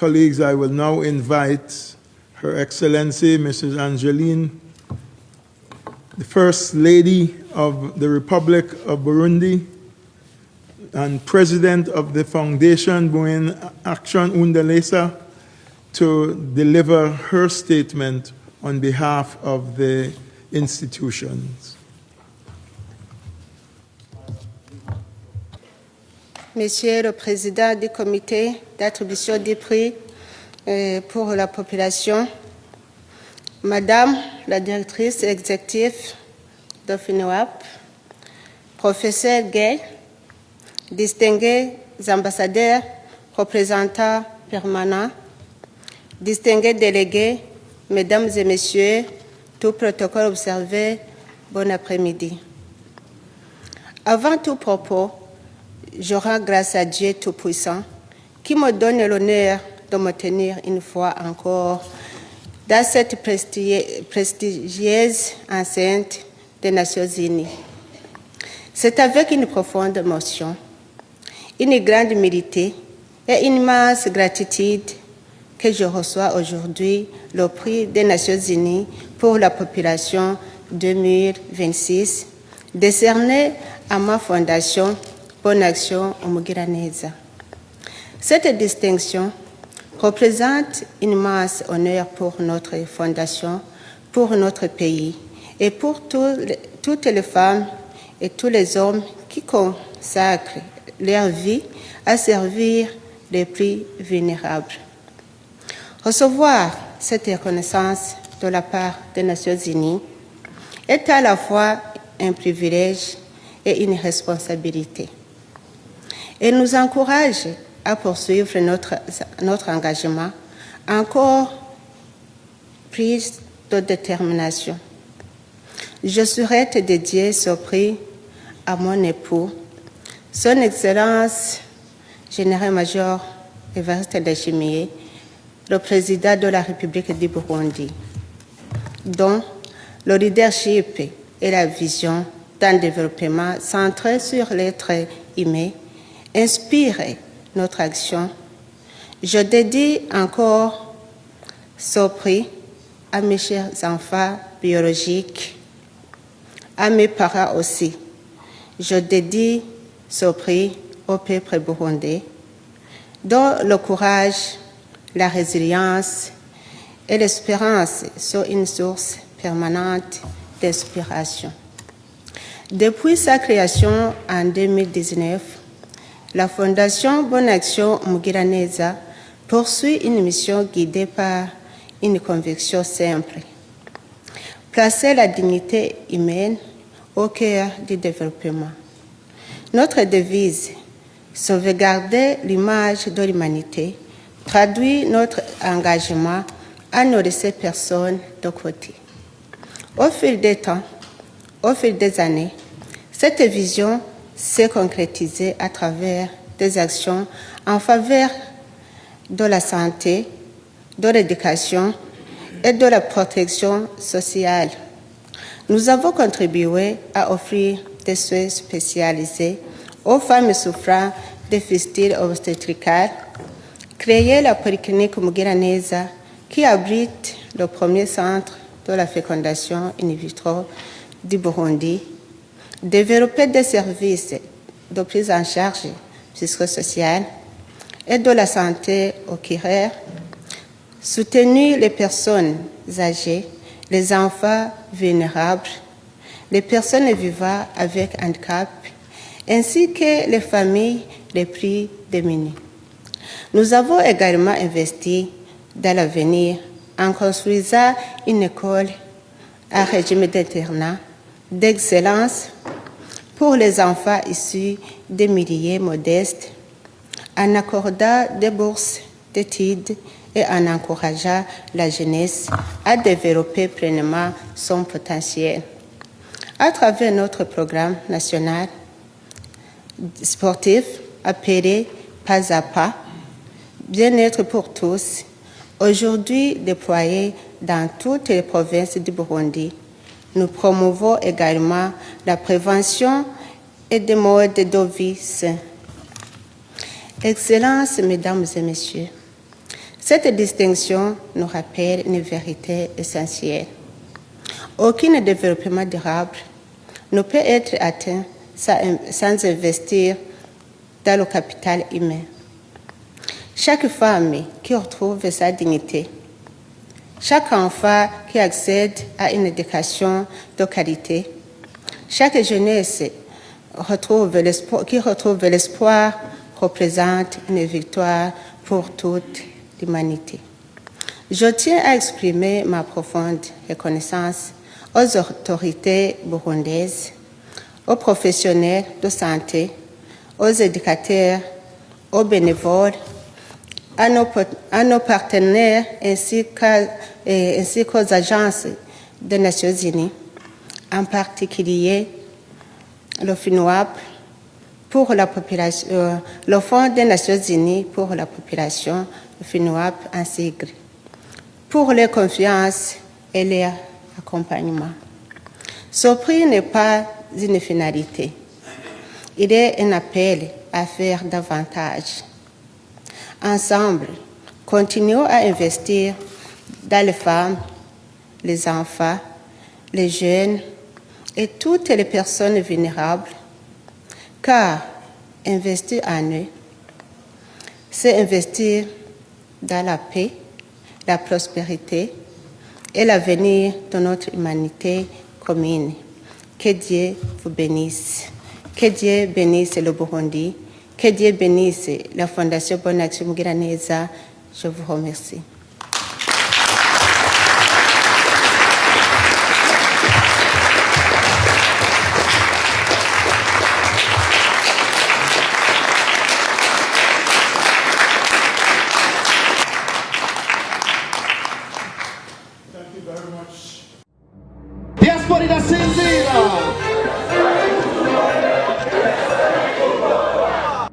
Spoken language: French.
colleagues, I will now invite Her Excellency, Mrs. Angeline, the First Lady of the Republic of Burundi and President of the Foundation Buin Action Undalesa, to deliver her statement on behalf of the institutions. Monsieur le Président du Comité d'attribution des prix pour la population, Madame la Directrice exécutive de FINUAP, Professeur Gay, distingués ambassadeurs, représentants permanents, distingués délégués, Mesdames et Messieurs, tout protocole observé, bon après-midi. Avant tout propos, je rends grâce à Dieu Tout-Puissant qui me donne l'honneur de me tenir une fois encore dans cette prestigieuse enceinte des Nations Unies. C'est avec une profonde émotion, une grande humilité et une immense gratitude que je reçois aujourd'hui le prix des Nations Unies pour la population 2026, décerné à ma fondation Bonne Action Umugiraneza. Cette distinction représente un immense honneur pour notre fondation, pour notre pays et pour toutes les femmes et tous les hommes qui consacrent leur vie à servir les plus vulnérables. Recevoir cette reconnaissance de la part des Nations Unies est à la fois un privilège et une responsabilité. Elle nous encourage à poursuivre notre engagement encore plus de détermination. Je souhaite dédier ce prix à mon époux, Son Excellence Général-Major Evariste Ndayishimiye, le président de la République du Burundi, dont le leadership et la vision d'un développement centré sur l'être humain inspirent notre action. Je dédie encore ce prix à mes chers enfants biologiques, à mes parents aussi. Je dédie ce prix au peuple burundais, dont le courage, la résilience et l'espérance sont une source permanente d'inspiration. Depuis sa création en 2019, la Fondation Bonne Action Umugiraneza poursuit une mission guidée par une conviction simple: placer la dignité humaine au cœur du développement. Notre devise, sauvegarder l'image de l'humanité, traduit notre engagement à ne laisser personne de côté. Au fil des temps, au fil des années, cette vision s'est concrétisée à travers des actions en faveur de la santé, de l'éducation et de la protection sociale. Nous avons contribué à offrir des soins spécialisés aux femmes souffrant de fistules obstétricales, créé la polyclinique Umugiraneza qui abrite le premier centre de la fécondation in vitro du Burundi, développé des services de prise en charge psychosociale et de la santé oculaire, soutenu les personnes âgées, les enfants vulnérables, les personnes vivant avec handicap, ainsi que les familles les plus démunies. Nous avons également investi dans l'avenir en construisant une école à régime d'internat d'excellence pour les enfants issus des milieux modestes, en accordant des bourses d'études et en encourageant la jeunesse à développer pleinement son potentiel. À travers notre programme national sportif appelé Pas à Pas, Bien-être pour tous, aujourd'hui déployé dans toutes les provinces du Burundi, nous promouvons également la prévention et des modes de vie sains. Excellences, Mesdames et Messieurs, Cette distinction nous rappelle une vérité essentielle. Aucun développement durable ne peut être atteint sans investir dans le capital humain. Chaque femme qui retrouve sa dignité, chaque enfant qui accède à une éducation de qualité, chaque jeunesse qui retrouve l'espoir représente une victoire pour toute l'humanité. Je tiens à exprimer ma profonde reconnaissance aux autorités burundaises, aux professionnels de santé, aux éducateurs, aux bénévoles, à nos partenaires ainsi qu'aux agences des Nations Unies, en particulier le FINUAP pour la population, le Fonds des Nations Unies pour la population, le FINUAP en sigle, pour leur confiance et leur accompagnement. Ce prix n'est pas une finalité, il est un appel à faire davantage. Ensemble, continuons à investir dans les femmes, les enfants, les jeunes et toutes les personnes vulnérables, car investir en eux, c'est investir dans la paix, la prospérité et l'avenir de notre humanité commune. Que Dieu vous bénisse. Que Dieu bénisse le Burundi. Que Dieu bénisse la Fondation Bonne Action Mugiraneza. Je vous remercie. Thank you very much. Diaspora da Sendira.